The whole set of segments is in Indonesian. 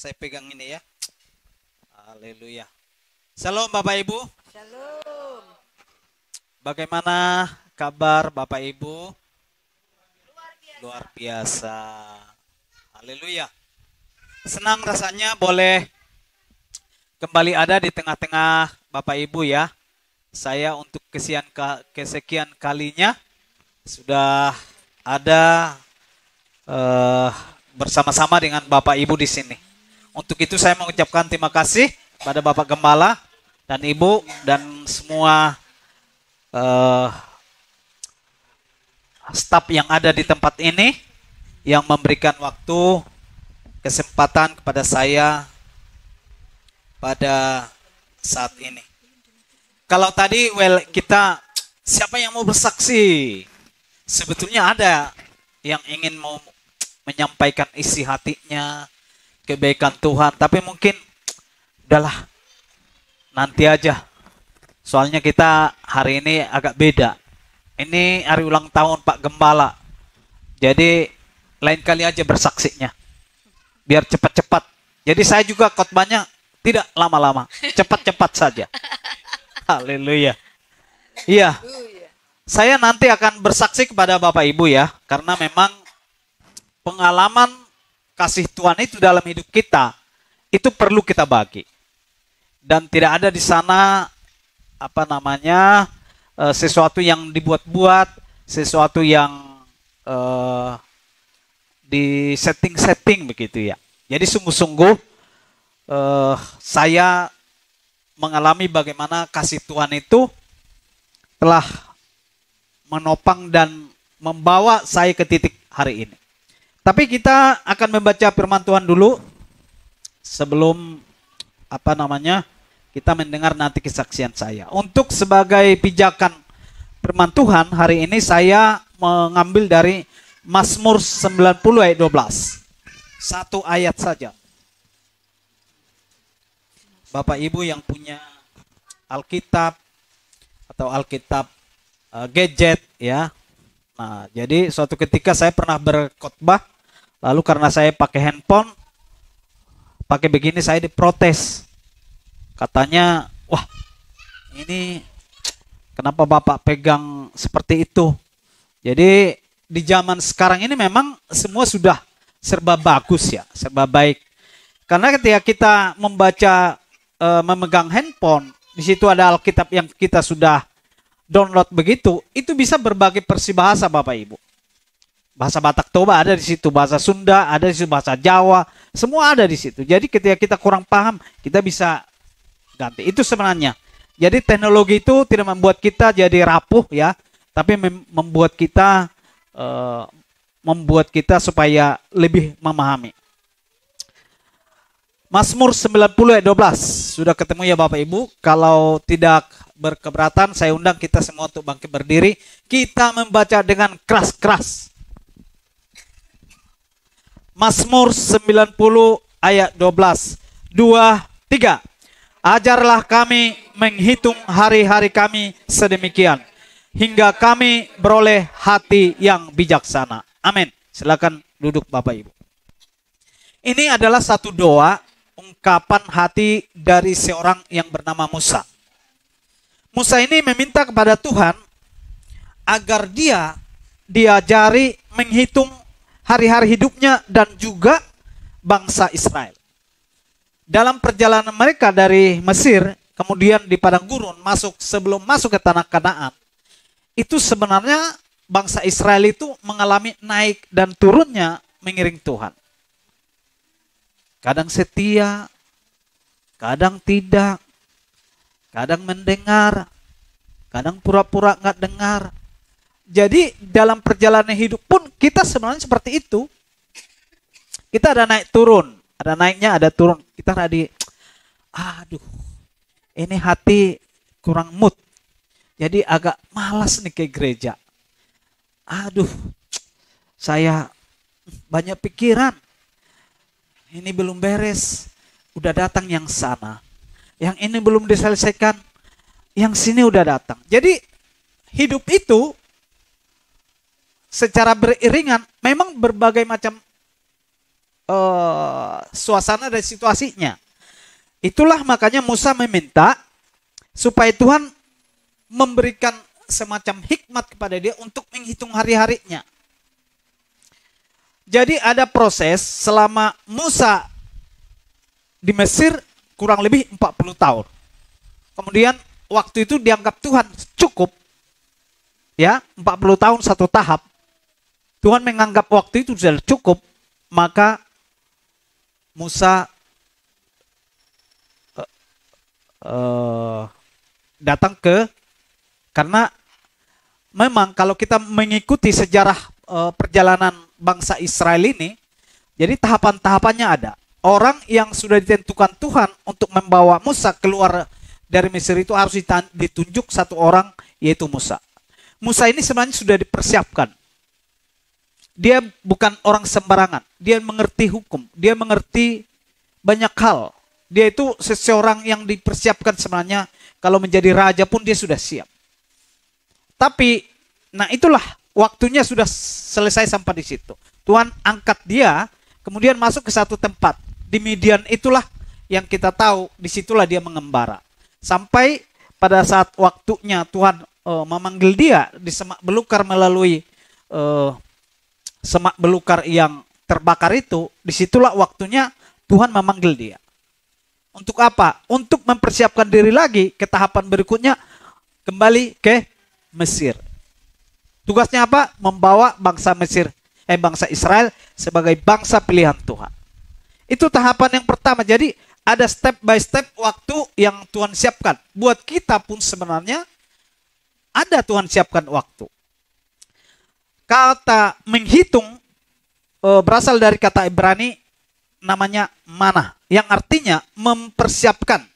Saya pegang ini ya. Haleluya. Shalom Bapak Ibu. Shalom. Bagaimana kabar Bapak Ibu? Luar biasa. Haleluya. Senang rasanya boleh kembali ada di tengah-tengah Bapak Ibu ya. Saya untuk kesekian kalinya sudah ada bersama-sama dengan Bapak Ibu di sini. Untuk itu saya mengucapkan terima kasih pada Bapak Gembala dan Ibu dan semua staf yang ada di tempat ini yang memberikan waktu, kesempatan kepada saya pada saat ini. Kalau tadi kita siapa yang mau bersaksi? Sebetulnya ada yang ingin mau menyampaikan isi hatinya, kebaikan Tuhan, tapi mungkin udahlah nanti aja. Soalnya kita hari ini agak beda. Ini hari ulang tahun Pak Gembala. Jadi lain kali aja bersaksinya. Biar cepat-cepat. Jadi saya juga khotbahnya tidak lama-lama, cepat-cepat saja. Haleluya. Iya. Saya nanti akan bersaksi kepada Bapak Ibu ya, karena memang pengalaman kasih Tuhan itu dalam hidup kita itu perlu kita bagi. Dan tidak ada di sana sesuatu yang dibuat-buat, sesuatu yang di setting begitu ya. Jadi sungguh-sungguh saya mengalami bagaimana kasih Tuhan itu telah menopang dan membawa saya ke titik hari ini. Tapi kita akan membaca firman Tuhan dulu sebelum kita mendengar nanti kesaksian saya. Untuk sebagai pijakan firman Tuhan hari ini saya mengambil dari Mazmur 90 ayat 12. Satu ayat saja. Bapak Ibu yang punya Alkitab atau Alkitab gadget ya. Nah, jadi suatu ketika saya pernah berkhotbah, lalu karena saya pakai handphone, pakai begini saya diprotes. Katanya, wah ini kenapa Bapak pegang seperti itu? Jadi di zaman sekarang ini memang semua sudah serba bagus ya, serba baik. Karena ketika kita membaca, memegang handphone, di situ ada Alkitab yang kita sudah download begitu, itu bisa berbagai versi bahasa Bapak Ibu. Bahasa Batak Toba ada di situ, bahasa Sunda ada di situ, bahasa Jawa, semua ada di situ. Jadi ketika kita kurang paham, kita bisa ganti. Itu sebenarnya. Jadi teknologi itu tidak membuat kita jadi rapuh ya, tapi membuat kita supaya lebih memahami. Mazmur 90 ayat 12. Sudah ketemu ya Bapak Ibu? Kalau tidak berkeberatan, saya undang kita semua untuk bangkit berdiri. Kita membaca dengan keras-keras. Mazmur 90 ayat 12. 2, 3. Ajarlah kami menghitung hari-hari kami sedemikian, hingga kami beroleh hati yang bijaksana. Amin. Silakan duduk Bapak Ibu. Ini adalah satu doa, ungkapan hati dari seorang yang bernama Musa. Musa ini meminta kepada Tuhan agar dia diajari menghitung hari-hari hidupnya dan juga bangsa Israel. Dalam perjalanan mereka dari Mesir, kemudian di padang gurun, sebelum masuk ke tanah Kanaan, itu sebenarnya bangsa Israel itu mengalami naik dan turunnya mengiring Tuhan. Kadang setia, kadang tidak, kadang mendengar, kadang pura-pura nggak dengar. Jadi dalam perjalanan hidup pun kita sebenarnya seperti itu. Kita ada naik turun, ada naiknya, ada turun. Kita tadi, ini hati kurang mood. Jadi agak malas nih ke gereja. Saya banyak pikiran. Ini belum beres, udah datang yang sana. Yang ini belum diselesaikan, yang sini udah datang. Jadi hidup itu secara beriringan memang berbagai macam suasana dan situasinya. Itulah makanya Musa meminta supaya Tuhan memberikan semacam hikmat kepada dia untuk menghitung hari-harinya. Jadi ada proses selama Musa di Mesir kurang lebih 40 tahun. Kemudian waktu itu dianggap Tuhan cukup. Ya, 40 tahun satu tahap. Tuhan menganggap waktu itu sudah cukup, maka Musa datang karena memang kalau kita mengikuti sejarah perjalanan bangsa Israel ini, jadi tahapan-tahapannya ada. Orang yang sudah ditentukan Tuhan untuk membawa Musa keluar dari Mesir itu harus ditunjuk satu orang, yaitu Musa. Musa ini sebenarnya sudah dipersiapkan. Dia bukan orang sembarangan. Dia mengerti hukum. Dia mengerti banyak hal. Dia itu seseorang yang dipersiapkan sebenarnya. Kalau menjadi raja pun dia sudah siap. Tapi, nah itulah waktunya sudah selesai sampai di situ. Tuhan angkat dia, kemudian masuk ke satu tempat. Di Midian itulah yang kita tahu, disitulah dia mengembara. Sampai pada saat waktunya Tuhan memanggil dia di semak belukar melalui semak belukar yang terbakar itu, disitulah waktunya Tuhan memanggil dia. Untuk apa? Untuk mempersiapkan diri lagi ke tahapan berikutnya, kembali ke Mesir. Tugasnya apa? Membawa bangsa bangsa Israel sebagai bangsa pilihan Tuhan. Itu tahapan yang pertama. Jadi ada step by step waktu yang Tuhan siapkan. Buat kita pun sebenarnya ada Tuhan siapkan waktu. Kata menghitung berasal dari kata Ibrani namanya manah, yang artinya mempersiapkan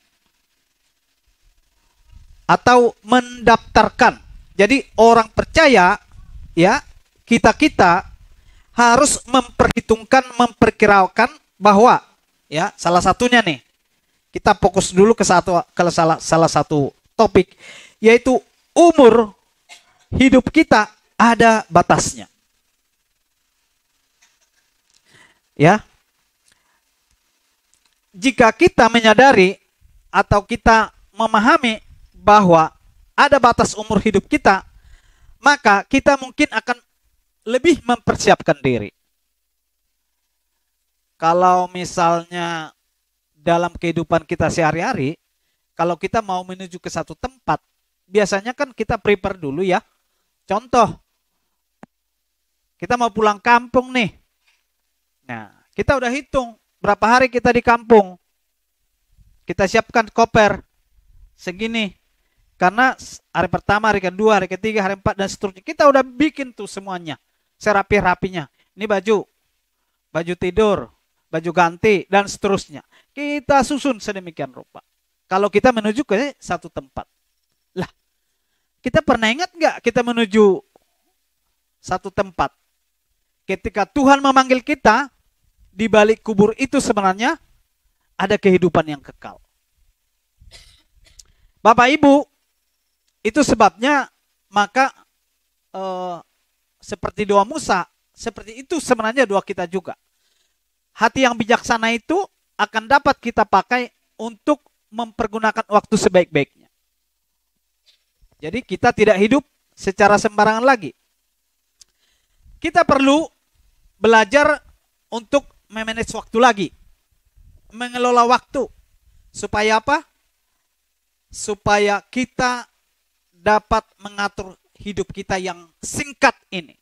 atau mendaftarkan. Jadi orang percaya, ya, kita harus memperhitungkan, memperkirakan bahwa, ya, salah satunya nih, kita fokus dulu ke salah satu topik, yaitu umur hidup kita ada batasnya. Ya. Jika kita menyadari atau kita memahami bahwa ada batas umur hidup kita, maka kita mungkin akan lebih mempersiapkan diri. Kalau misalnya dalam kehidupan kita sehari-hari, kalau kita mau menuju ke satu tempat, biasanya kan kita prepare dulu ya. Contoh, kita mau pulang kampung nih. Nah, kita udah hitung berapa hari kita di kampung. Kita siapkan koper segini. Karena hari pertama, hari kedua, hari ketiga, hari empat, dan seterusnya. Kita udah bikin tuh semuanya. Serapi-rapinya. Ini baju tidur, baju ganti, dan seterusnya. Kita susun sedemikian rupa. Kalau kita menuju ke satu tempat. Lah, kita pernah ingat nggak kita menuju satu tempat? Ketika Tuhan memanggil kita, di balik kubur itu sebenarnya ada kehidupan yang kekal. Bapak Ibu, itu sebabnya maka seperti doa Musa, seperti itu sebenarnya doa kita juga. Hati yang bijaksana itu akan dapat kita pakai untuk mempergunakan waktu sebaik-baiknya. Jadi kita tidak hidup secara sembarangan lagi. Kita perlu belajar untuk memanage waktu lagi. Mengelola waktu. Supaya apa? Supaya kita dapat mengatur hidup kita yang singkat ini.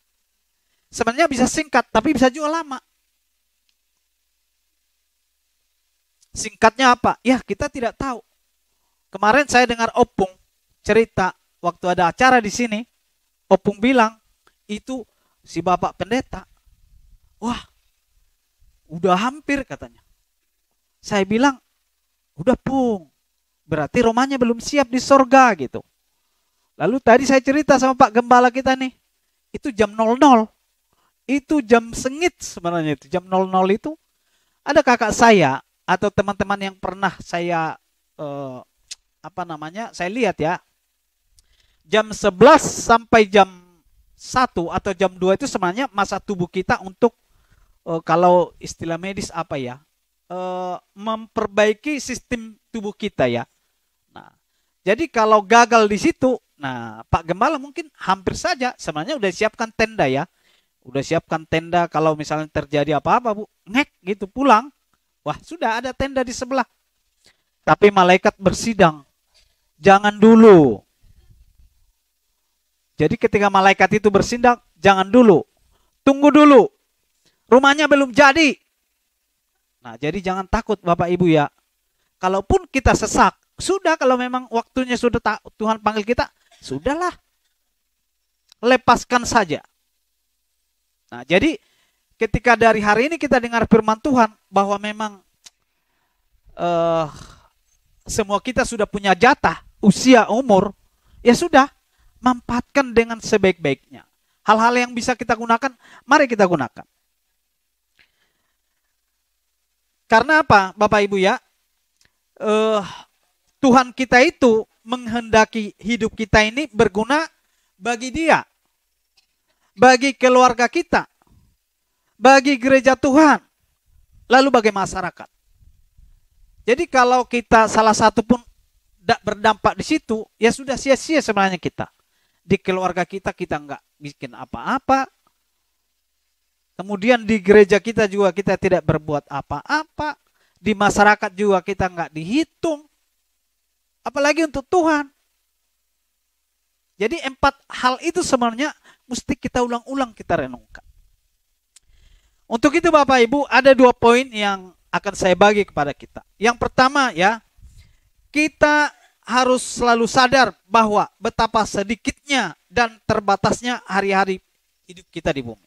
Sebenarnya bisa singkat, tapi bisa juga lama. Singkatnya apa? Ya, kita tidak tahu. Kemarin saya dengar Opung cerita waktu ada acara di sini. Opung bilang, itu si Bapak Pendeta. Wah, udah hampir katanya. Saya bilang, udah Pung, berarti romanya belum siap di sorga gitu. Lalu tadi saya cerita sama Pak Gembala kita nih, itu jam 00. Itu jam sengit sebenarnya itu. Jam 00 itu ada kakak saya atau teman-teman yang pernah saya saya lihat ya. Jam 11 sampai jam 1 atau jam 2 itu sebenarnya masa tubuh kita untuk kalau istilah medis apa ya, memperbaiki sistem tubuh kita ya. Nah, jadi kalau gagal di situ, nah Pak Gembala mungkin hampir saja sebenarnya udah siapkan tenda ya. Udah siapkan tenda kalau misalnya terjadi apa-apa Bu, ngek gitu pulang. Wah sudah ada tenda di sebelah. Tapi malaikat bersidang, jangan dulu. Jadi ketika malaikat itu bersidang, jangan dulu. Tunggu dulu. Rumahnya belum jadi. Nah jadi jangan takut Bapak Ibu ya. Kalaupun kita sesak, sudah kalau memang waktunya sudah Tuhan panggil kita, sudahlah. Lepaskan saja. Nah, jadi ketika dari hari ini kita dengar firman Tuhan bahwa memang semua kita sudah punya jatah, usia, umur, ya sudah, manfaatkan dengan sebaik-baiknya. Hal-hal yang bisa kita gunakan, mari kita gunakan. Karena apa, Bapak Ibu ya? Tuhan kita itu menghendaki hidup kita ini berguna bagi Dia, bagi keluarga kita, bagi gereja Tuhan, lalu bagi masyarakat. Jadi kalau kita salah satu pun tidak berdampak di situ, ya sudah sia-sia sebenarnya kita. Di keluarga kita nggak bikin apa-apa. Kemudian di gereja kita juga kita tidak berbuat apa-apa. Di masyarakat juga kita nggak dihitung. Apalagi untuk Tuhan. Jadi 4 hal itu sebenarnya mesti kita ulang-ulang kita renungkan. Untuk itu Bapak Ibu ada 2 poin yang akan saya bagi kepada kita. Yang pertama ya, kita harus selalu sadar bahwa betapa sedikitnya dan terbatasnya hari-hari hidup kita di bumi.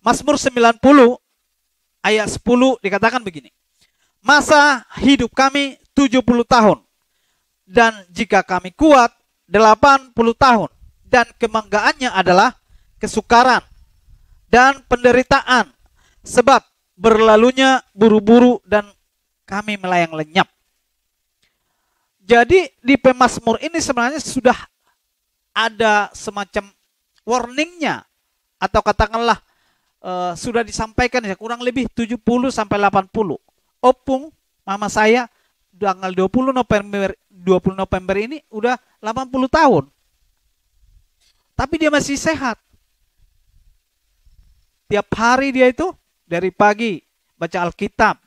Mazmur 90 ayat 10 dikatakan begini. Masa hidup kami 70 tahun. Dan jika kami kuat 80 tahun. Dan kebanggaannya adalah kesukaran dan penderitaan. Sebab berlalunya buru-buru dan kami melayang lenyap. Jadi di Pemazmur ini sebenarnya sudah ada semacam warningnya. Atau katakanlah sudah disampaikan ya kurang lebih 70 sampai 80. Opung mama saya tanggal 20 November ini udah 80 tahun. Tapi dia masih sehat. Tiap hari dia itu dari pagi baca Alkitab,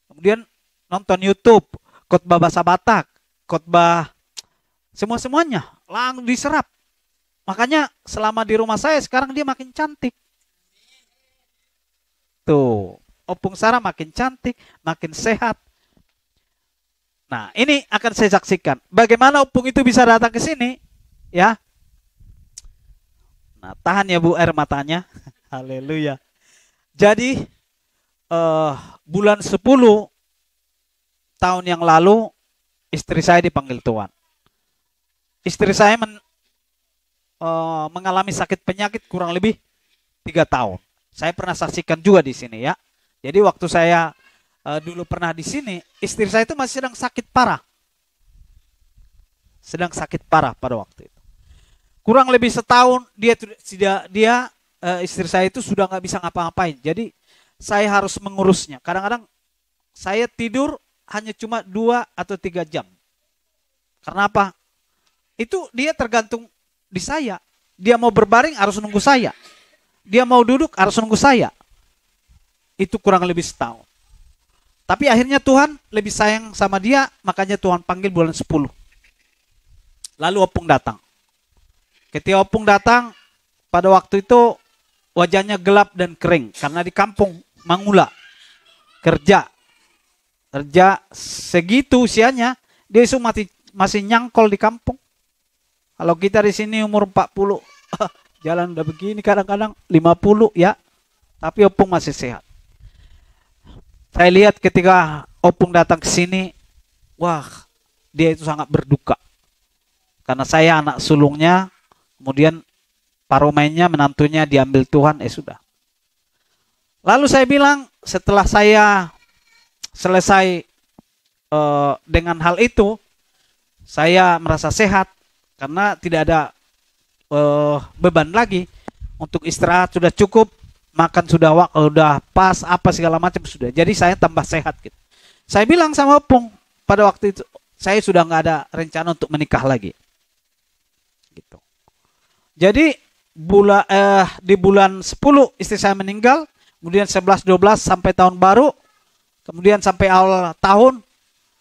kemudian nonton YouTube, khotbah bahasa Batak, khotbah semuanya langsung diserap. Makanya selama di rumah saya sekarang dia makin cantik. Tuh, Opung Sarah makin cantik, makin sehat. Nah, ini akan saya saksikan. Bagaimana Opung itu bisa datang ke sini, ya? Nah, tahan ya Bu air matanya. Haleluya. Jadi bulan 10 tahun yang lalu istri saya dipanggil Tuhan. Istri saya mengalami sakit penyakit kurang lebih 3 tahun. Saya pernah saksikan juga di sini ya. Jadi waktu saya dulu pernah di sini, istri saya itu masih sedang sakit parah. Sedang sakit parah pada waktu itu. Kurang lebih setahun istri saya itu sudah nggak bisa ngapa-ngapain. Jadi saya harus mengurusnya. Kadang-kadang saya tidur hanya cuma 2 atau 3 jam. Karena apa? Itu dia tergantung di saya. Dia mau berbaring harus nunggu saya. Dia mau duduk harus nunggu saya. Itu kurang lebih setahun. Tapi akhirnya Tuhan lebih sayang sama dia, makanya Tuhan panggil bulan 10. Lalu Opung datang. Ketika Opung datang, pada waktu itu wajahnya gelap dan kering. Karena di kampung Mangula. Kerja segitu usianya, dia itu masih nyangkol di kampung. Kalau kita di sini umur 40, jalan udah begini kadang-kadang 50 ya. Tapi Opung masih sehat. Saya lihat ketika Opung datang ke sini, wah, dia itu sangat berduka. Karena saya anak sulungnya, kemudian paromennya, menantunya diambil Tuhan, sudah. Lalu saya bilang, setelah saya selesai dengan hal itu, saya merasa sehat karena tidak ada beban lagi untuk istirahat sudah cukup, makan sudah udah pas, apa segala macam sudah. Jadi saya tambah sehat gitu. Saya bilang sama Opung pada waktu itu, saya sudah nggak ada rencana untuk menikah lagi. Gitu. Jadi di bulan 10 istri saya meninggal, kemudian 11, 12 sampai tahun baru, kemudian sampai awal tahun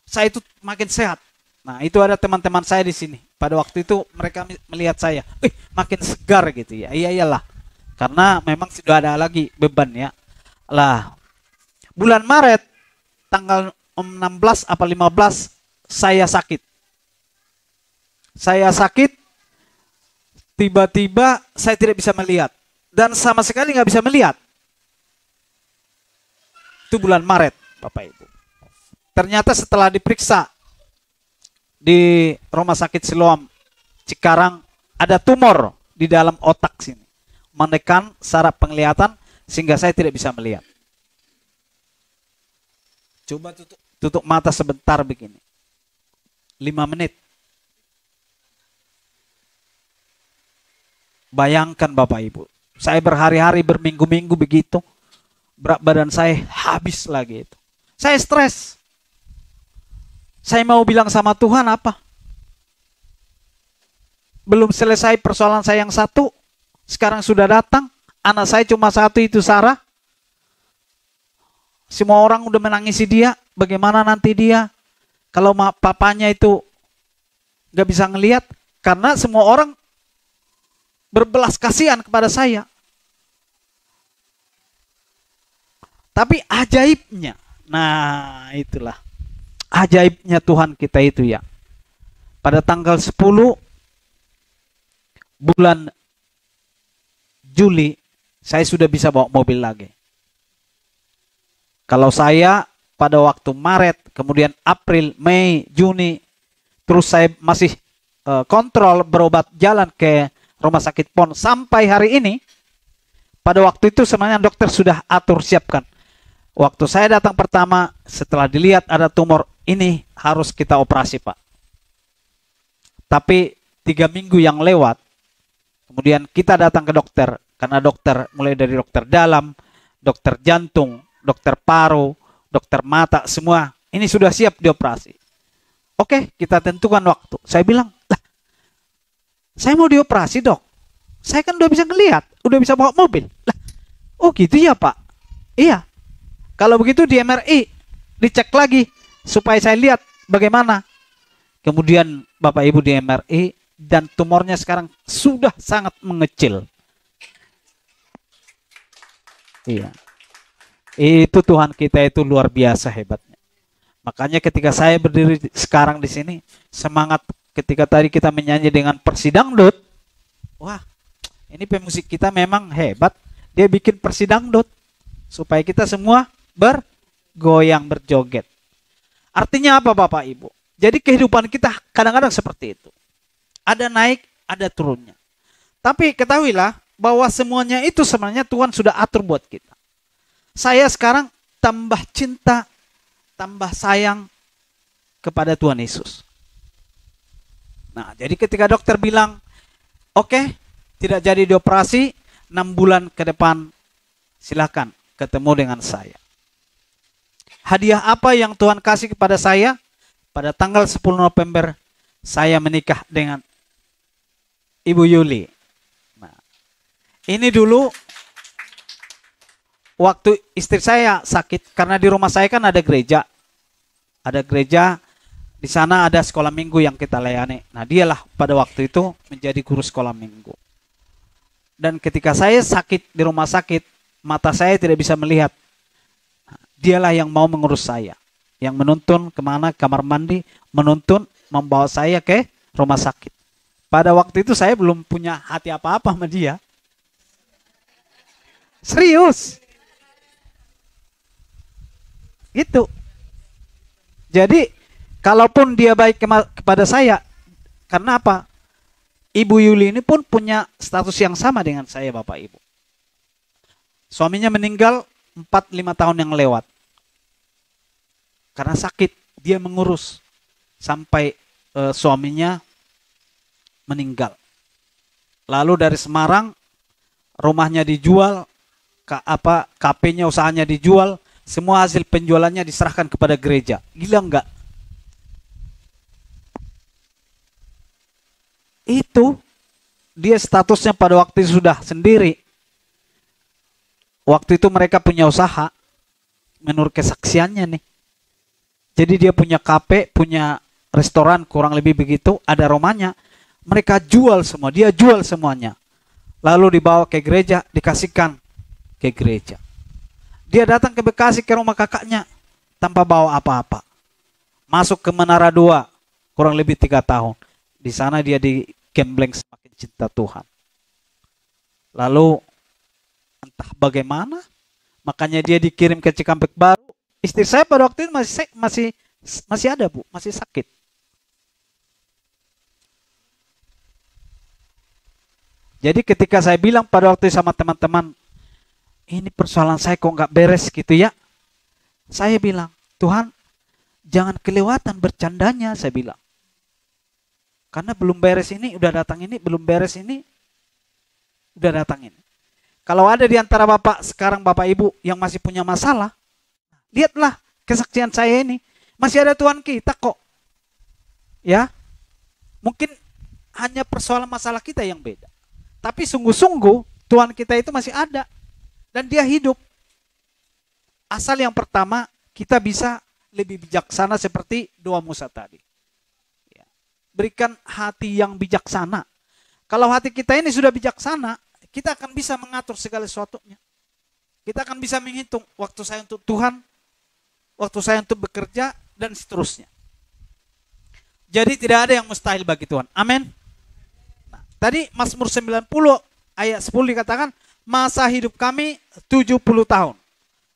saya itu makin sehat. Nah, itu ada teman-teman saya di sini. Pada waktu itu mereka melihat saya, makin segar gitu ya. Iyalah. Karena memang sudah ada lagi beban ya. Lah, bulan Maret tanggal 16 apa 15 saya sakit. Saya sakit, tiba-tiba saya tidak bisa melihat. Dan sama sekali nggak bisa melihat. Itu bulan Maret, Bapak Ibu. Ternyata setelah diperiksa di Rumah Sakit Siloam Cikarang, ada tumor di dalam otak sini, menekan saraf penglihatan sehingga saya tidak bisa melihat. Coba tutup mata sebentar begini, 5 menit. Bayangkan Bapak Ibu, saya berhari-hari, berminggu-minggu begitu, berat badan saya habis lagi itu. Saya stres. Saya mau bilang sama Tuhan apa? Belum selesai persoalan saya yang satu, sekarang sudah datang. Anak saya cuma satu itu, Sarah. Semua orang udah menangisi dia. Bagaimana nanti dia? Kalau papanya itu gak bisa ngelihat. Karena semua orang berbelas kasihan kepada saya. Tapi ajaibnya, nah itulah ajaibnya Tuhan kita itu ya. Pada tanggal 10 bulan Juli, saya sudah bisa bawa mobil lagi. Kalau saya pada waktu Maret, kemudian April, Mei, Juni, terus saya masih kontrol berobat jalan ke Rumah Sakit PON sampai hari ini. Pada waktu itu sebenarnya dokter sudah atur siapkan. Waktu saya datang pertama, setelah dilihat ada tumor, ini harus kita operasi Pak. Tapi 3 minggu yang lewat, kemudian kita datang ke dokter, karena dokter mulai dari dokter dalam, dokter jantung, dokter paru, dokter mata, semua ini sudah siap dioperasi. Oke, kita tentukan waktu. Saya bilang, lah, saya mau dioperasi dok. Saya kan udah bisa ngelihat, udah bisa bawa mobil. Lah, oh gitu ya Pak? Iya. Kalau begitu di MRI, dicek lagi supaya saya lihat bagaimana. Kemudian Bapak Ibu di MRI dan tumornya sekarang sudah sangat mengecil. Iya. Itu Tuhan kita itu luar biasa hebatnya. Makanya ketika saya berdiri sekarang di sini, semangat ketika tadi kita menyanyi dengan Persidangdut. Wah, ini pemusik kita memang hebat. Dia bikin Persidangdut supaya kita semua bergoyang, berjoget. Artinya apa Bapak Ibu? Jadi kehidupan kita kadang-kadang seperti itu. Ada naik, ada turunnya. Tapi ketahuilah bahwa semuanya itu sebenarnya Tuhan sudah atur buat kita. Saya sekarang tambah cinta, tambah sayang kepada Tuhan Yesus. Nah, jadi ketika dokter bilang, oke, tidak jadi dioperasi, 6 bulan ke depan silakan ketemu dengan saya. Hadiah apa yang Tuhan kasih kepada saya? Pada tanggal 10 November, saya menikah dengan Ibu Yuli. Nah, ini dulu waktu istri saya sakit, karena di rumah saya kan ada gereja. Ada gereja, di sana ada sekolah minggu yang kita layani. Nah, dialah pada waktu itu menjadi guru sekolah minggu. Dan ketika saya sakit di rumah sakit, mata saya tidak bisa melihat. Dialah yang mau mengurus saya. Yang menuntun kemana, kamar mandi, menuntun, membawa saya ke rumah sakit. Pada waktu itu saya belum punya hati apa-apa sama dia. Serius. Gitu. Jadi, kalaupun dia baik kepada saya, karena apa? Ibu Yuli ini pun punya status yang sama dengan saya, Bapak Ibu. Suaminya meninggal 4-5 tahun yang lewat. Karena sakit, dia mengurus sampai suaminya meninggal. Lalu dari Semarang, rumahnya dijual, KP-nya, usahanya dijual, semua hasil penjualannya diserahkan kepada gereja. Gila enggak? Itu dia statusnya pada waktu itu sudah sendiri. Waktu itu mereka punya usaha, menurut kesaksiannya nih. Jadi dia punya KP, punya restoran, kurang lebih begitu, ada rumahnya. Mereka jual semua, dia jual semuanya. Lalu dibawa ke gereja, dikasihkan ke gereja. Dia datang ke Bekasi ke rumah kakaknya tanpa bawa apa-apa. Masuk ke Menara 2, kurang lebih 3 tahun. Di sana dia digembleng semakin cinta Tuhan. Lalu entah bagaimana, makanya dia dikirim ke Cikampek Baru. Istri saya pada waktu itu masih ada, Bu, masih sakit. Jadi ketika saya bilang pada waktu itu sama teman-teman, ini persoalan saya kok nggak beres gitu ya. Saya bilang, Tuhan, jangan kelewatan bercandanya, saya bilang. Karena belum beres ini, udah datang ini, belum beres ini, udah datang ini. Kalau ada di antara Bapak sekarang, Bapak Ibu yang masih punya masalah, lihatlah kesaksian saya ini. Masih ada Tuhan kita kok. Ya. Mungkin hanya persoalan masalah kita yang beda. Tapi sungguh-sungguh Tuhan kita itu masih ada. Dan dia hidup. Asal yang pertama kita bisa lebih bijaksana seperti doa Musa tadi. Ya. Berikan hati yang bijaksana. Kalau hati kita ini sudah bijaksana, kita akan bisa mengatur segala sesuatunya. Kita akan bisa menghitung waktu saya untuk Tuhan, waktu saya untuk bekerja, dan seterusnya. Jadi tidak ada yang mustahil bagi Tuhan. Amin. Nah, tadi Mazmur 90 ayat 10 dikatakan, masa hidup kami 70 tahun.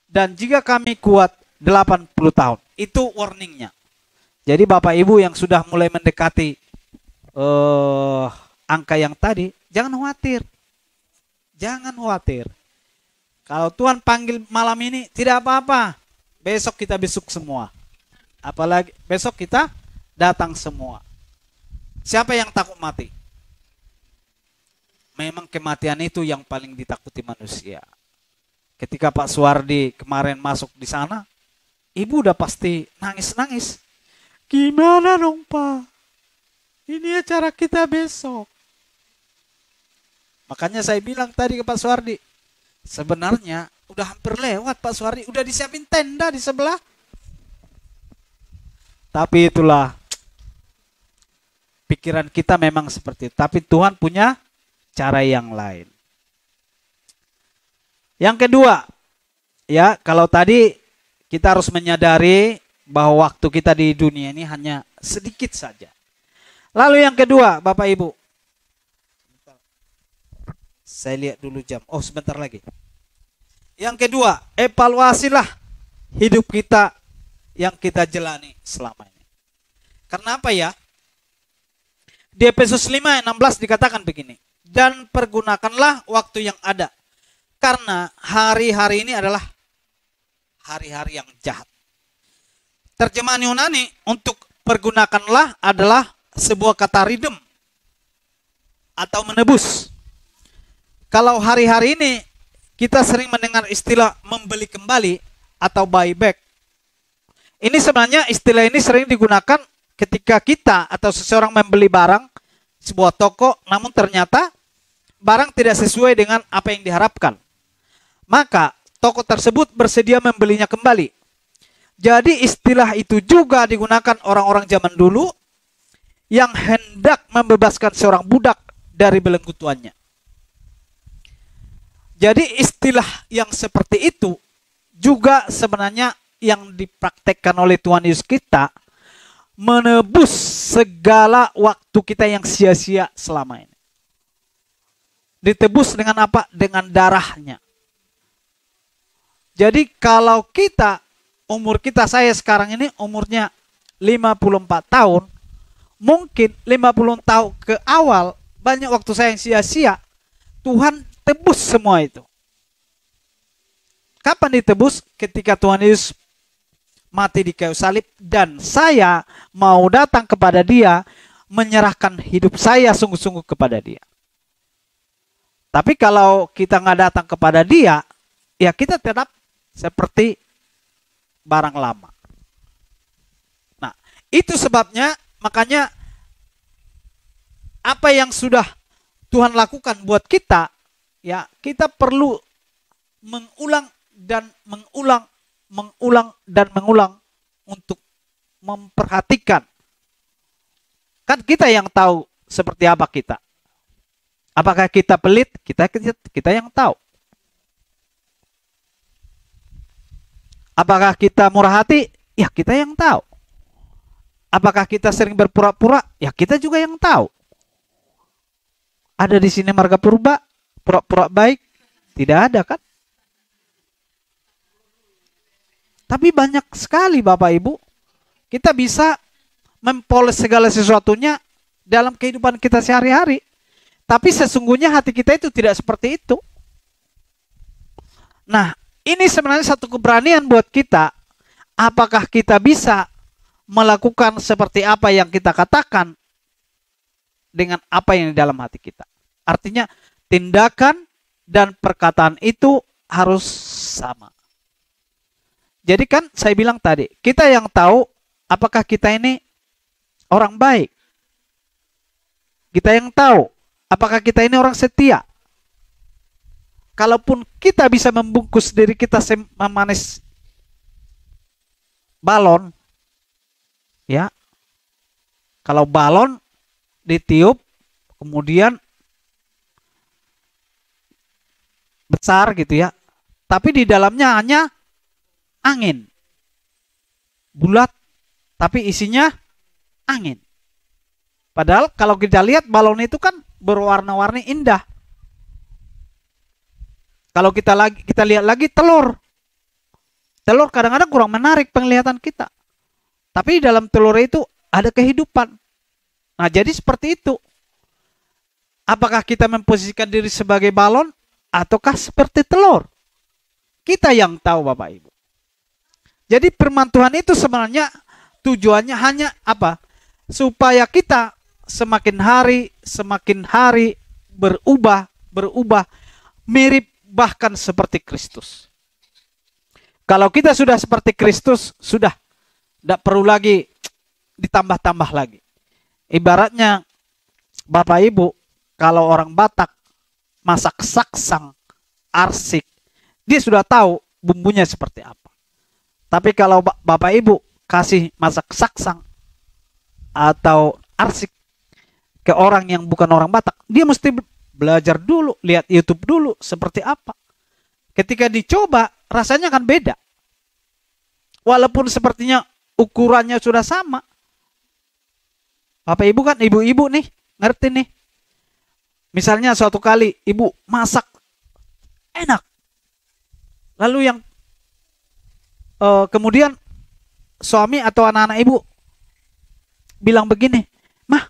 Dan jika kami kuat 80 tahun. Itu warningnya. Jadi Bapak Ibu yang sudah mulai mendekati angka yang tadi, jangan khawatir. Jangan khawatir. Kalau Tuhan panggil malam ini, tidak apa-apa. Besok kita besuk semua. Apalagi besok kita datang semua. Siapa yang takut mati? Memang kematian itu yang paling ditakuti manusia. Ketika Pak Suwardi kemarin masuk di sana, ibu udah pasti nangis-nangis. Gimana dong Pak? Ini acara kita besok. Makanya saya bilang tadi ke Pak Suwardi, sebenarnya udah hampir lewat Pak Suwardi, udah disiapin tenda di sebelah. Tapi itulah pikiran kita memang seperti itu. Tapi Tuhan punya cara yang lain. Yang kedua, ya kalau tadi kita harus menyadari bahwa waktu kita di dunia ini hanya sedikit saja. Lalu yang kedua, Bapak Ibu. Saya lihat dulu jam. Oh, sebentar lagi. Yang kedua, evaluasilah hidup kita yang kita jalani selama ini. Karena apa ya? Di Efesus 5 ayat 16 dikatakan begini. Dan pergunakanlah waktu yang ada. Karena hari-hari ini adalah hari-hari yang jahat. Terjemahan Yunani untuk pergunakanlah adalah sebuah kata ridem. Atau menebus. Kalau hari-hari ini kita sering mendengar istilah membeli kembali atau buyback. Ini sebenarnya istilah ini sering digunakan ketika kita atau seseorang membeli barang sebuah toko, namun ternyata barang tidak sesuai dengan apa yang diharapkan. Maka toko tersebut bersedia membelinya kembali. Jadi istilah itu juga digunakan orang-orang zaman dulu yang hendak membebaskan seorang budak dari belenggu tuannya. Jadi istilah yang seperti itu juga sebenarnya yang dipraktekkan oleh Tuhan Yesus kita menebus segala waktu kita yang sia-sia selama ini. Ditebus dengan apa? Dengan darahnya. Jadi kalau kita, umur kita, saya sekarang ini umurnya 54 tahun, mungkin 50 tahun ke awal banyak waktu saya yang sia-sia, Tuhan tebus semua itu. Kapan ditebus? Ketika Tuhan Yesus mati di kayu salib dan saya mau datang kepada Dia, menyerahkan hidup saya sungguh-sungguh kepada Dia. Tapi kalau kita nggak datang kepada Dia, ya kita tetap seperti barang lama. Nah, itu sebabnya makanya apa yang sudah Tuhan lakukan buat kita, ya kita perlu mengulang dan mengulang, mengulang dan mengulang untuk memperhatikan. Kan kita yang tahu seperti apa kita. Apakah kita pelit? Kita yang tahu. Apakah kita murah hati? Ya kita yang tahu. Apakah kita sering berpura-pura? Ya kita juga yang tahu. Ada di sini marga purba, pura-pura baik? Tidak ada kan? Tapi banyak sekali Bapak Ibu, kita bisa mempoles segala sesuatunya dalam kehidupan kita sehari-hari. Tapi sesungguhnya hati kita itu tidak seperti itu. Nah, ini sebenarnya satu keberanian buat kita. Apakah kita bisa melakukan seperti apa yang kita katakan dengan apa yang di dalam hati kita? Artinya tindakan dan perkataan itu harus sama. Jadi kan saya bilang tadi, kita yang tahu apakah kita ini orang baik. Kita yang tahu apakah kita ini orang setia. Kalaupun kita bisa membungkus diri kita semanis balon, ya. Kalau balon ditiup, kemudian besar gitu ya. Tapi di dalamnya hanya angin. Bulat, tapi isinya angin. Padahal kalau kita lihat balon itu kan berwarna-warni indah. Kalau kita lihat lagi telur. Telur kadang-kadang kurang menarik penglihatan kita. Tapi di dalam telur itu ada kehidupan. Nah, jadi seperti itu. Apakah kita memposisikan diri sebagai balon ataukah seperti telur? Kita yang tahu Bapak Ibu. Jadi firman Tuhan itu sebenarnya tujuannya hanya apa? Supaya kita semakin hari berubah mirip bahkan seperti Kristus. Kalau kita sudah seperti Kristus, sudah tidak perlu lagi ditambah-tambah lagi. Ibaratnya Bapak Ibu, kalau orang Batak masak saksang, arsik, dia sudah tahu bumbunya seperti apa. Tapi kalau Bapak Ibu kasih masak saksang atau arsik ke orang yang bukan orang Batak, dia mesti belajar dulu, lihat YouTube dulu seperti apa. Ketika dicoba, rasanya kan beda. Walaupun sepertinya ukurannya sudah sama. Bapak Ibu kan ibu-ibu nih, ngerti nih. Misalnya suatu kali ibu masak enak. Lalu yang kemudian suami atau anak-anak ibu bilang begini, "Mah,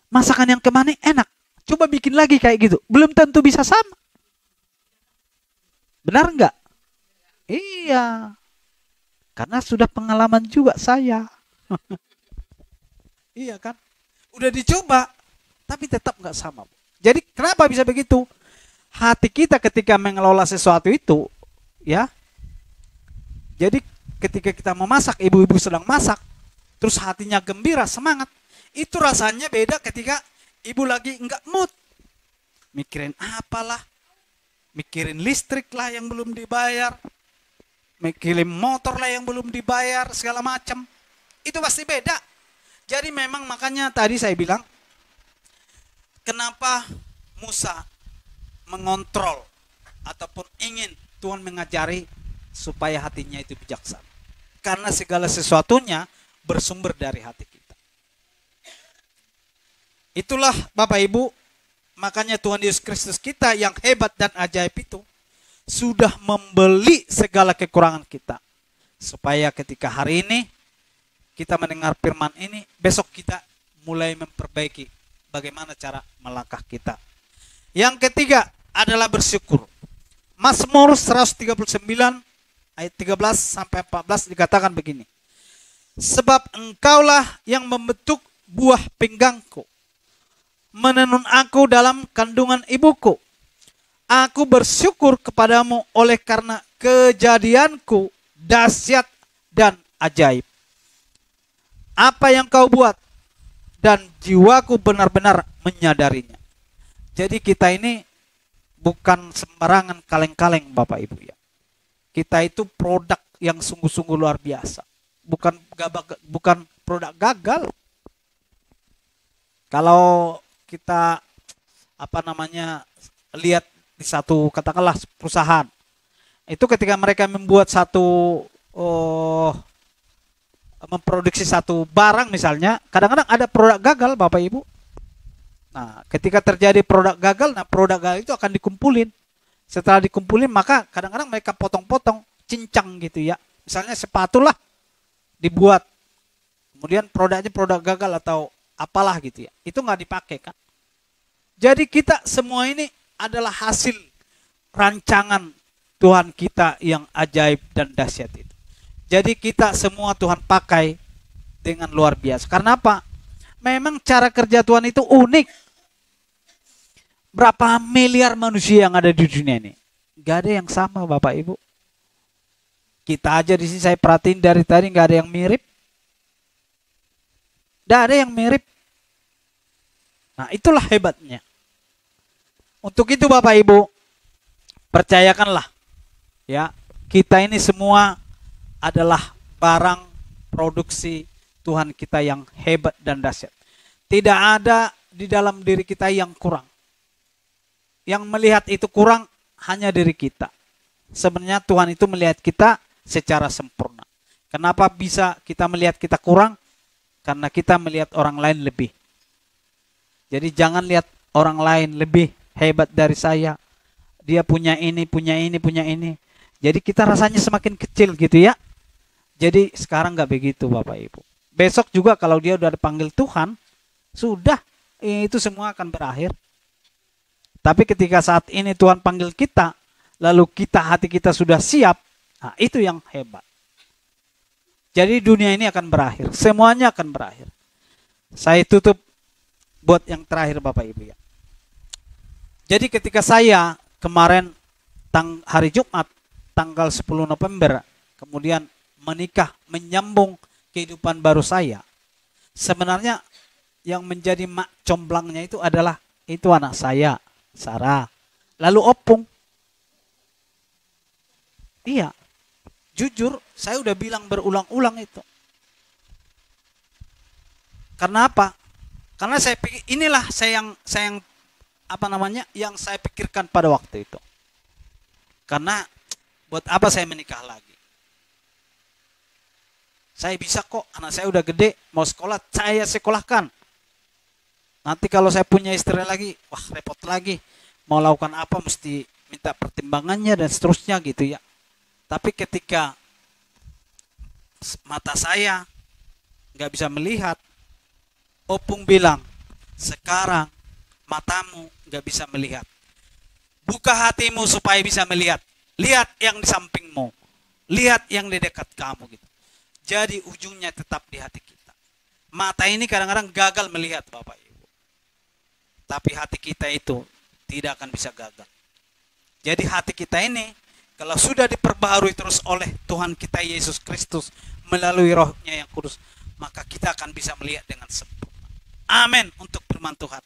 masakan yang kemana enak. Coba bikin lagi kayak gitu." Belum tentu bisa sama. Benar enggak? Iya. Karena sudah pengalaman juga saya. Iya kan? Udah dicoba, tapi tetap enggak sama. Jadi kenapa bisa begitu? Hati kita ketika mengelola sesuatu itu, ya. Jadi ketika kita memasak, ibu-ibu sedang masak, terus hatinya gembira, semangat. Itu rasanya beda ketika ibu lagi enggak mood. Mikirin apalah. Mikirin listrik lah yang belum dibayar. Mikirin motor lah yang belum dibayar, segala macam. Itu pasti beda. Jadi memang makanya tadi saya bilang, kenapa Musa mengontrol ataupun ingin Tuhan mengajari supaya hatinya itu bijaksana. Karena segala sesuatunya bersumber dari hati kita. Itulah Bapak Ibu, makanya Tuhan Yesus Kristus kita yang hebat dan ajaib itu sudah membeli segala kekurangan kita. Supaya ketika hari ini kita mendengar firman ini, besok kita mulai memperbaiki bagaimana cara melangkah kita. Yang ketiga adalah bersyukur. Mazmur 139 ayat 13 sampai 14 dikatakan begini. Sebab engkaulah yang membentuk buah pinggangku, menenun aku dalam kandungan ibuku. Aku bersyukur kepadamu oleh karena kejadianku dahsyat dan ajaib. Apa yang kau buat dan jiwaku benar-benar menyadarinya. Jadi kita ini bukan sembarangan kaleng-kaleng Bapak Ibu ya. Kita itu produk yang sungguh-sungguh luar biasa. Bukan produk gagal. Kalau kita lihat di satu katakanlah perusahaan, itu ketika mereka membuat memproduksi satu barang misalnya, kadang-kadang ada produk gagal Bapak Ibu. Nah, ketika terjadi produk gagal, produk gagal itu akan dikumpulin. Setelah dikumpulin, maka kadang-kadang mereka potong-potong, cincang gitu ya. Misalnya sepatu lah dibuat, kemudian produknya produk gagal atau apalah gitu ya. Itu nggak dipakai kan. Jadi kita semua ini adalah hasil rancangan Tuhan kita yang ajaib dan dahsyat itu. Jadi kita semua Tuhan pakai dengan luar biasa. Karena apa? Memang cara kerja Tuhan itu unik. Berapa miliar manusia yang ada di dunia ini? Gak ada yang sama Bapak Ibu. Kita aja di sini saya perhatiin dari tadi gak ada yang mirip. Gak ada yang mirip. Nah itulah hebatnya. Untuk itu Bapak Ibu, percayakanlah ya, kita ini semua adalah barang produksi Tuhan kita yang hebat dan dahsyat. Tidak ada di dalam diri kita yang kurang. Yang melihat itu kurang hanya diri kita. Sebenarnya Tuhan itu melihat kita secara sempurna. Kenapa bisa kita melihat kita kurang? Karena kita melihat orang lain lebih. Jadi jangan lihat orang lain lebih hebat dari saya. Dia punya ini, punya ini, punya ini. Jadi kita rasanya semakin kecil gitu ya. Jadi sekarang gak begitu Bapak Ibu. Besok juga kalau dia udah dipanggil Tuhan, sudah itu semua akan berakhir. Tapi ketika saat ini Tuhan panggil kita, lalu hati kita sudah siap, nah itu yang hebat. Jadi dunia ini akan berakhir, semuanya akan berakhir. Saya tutup buat yang terakhir Bapak Ibu ya. Jadi ketika saya kemarin hari Jumat tanggal 10 November kemudian menikah, menyambung kehidupan baru saya. Sebenarnya yang menjadi mak comblangnya itu adalah itu anak saya, Sarah. Lalu Opung. Iya. Jujur, saya udah bilang berulang-ulang itu. Karena apa? Karena saya pikir inilah yang saya pikirkan pada waktu itu. Karena buat apa saya menikah lagi? Saya bisa kok, anak saya udah gede, mau sekolah, saya sekolahkan. Nanti kalau saya punya istri lagi, wah repot lagi. Mau lakukan apa mesti minta pertimbangannya dan seterusnya gitu ya. Tapi ketika mata saya nggak bisa melihat, Opung bilang, sekarang matamu nggak bisa melihat. Buka hatimu supaya bisa melihat. Lihat yang di sampingmu. Lihat yang di dekat kamu gitu. Jadi ujungnya tetap di hati kita. Mata ini kadang-kadang gagal melihat Bapak Ibu. Tapi hati kita itu tidak akan bisa gagal. Jadi hati kita ini kalau sudah diperbaharui terus oleh Tuhan kita Yesus Kristus melalui Roh-Nya yang kudus, maka kita akan bisa melihat dengan sempurna. Amin untuk firman Tuhan.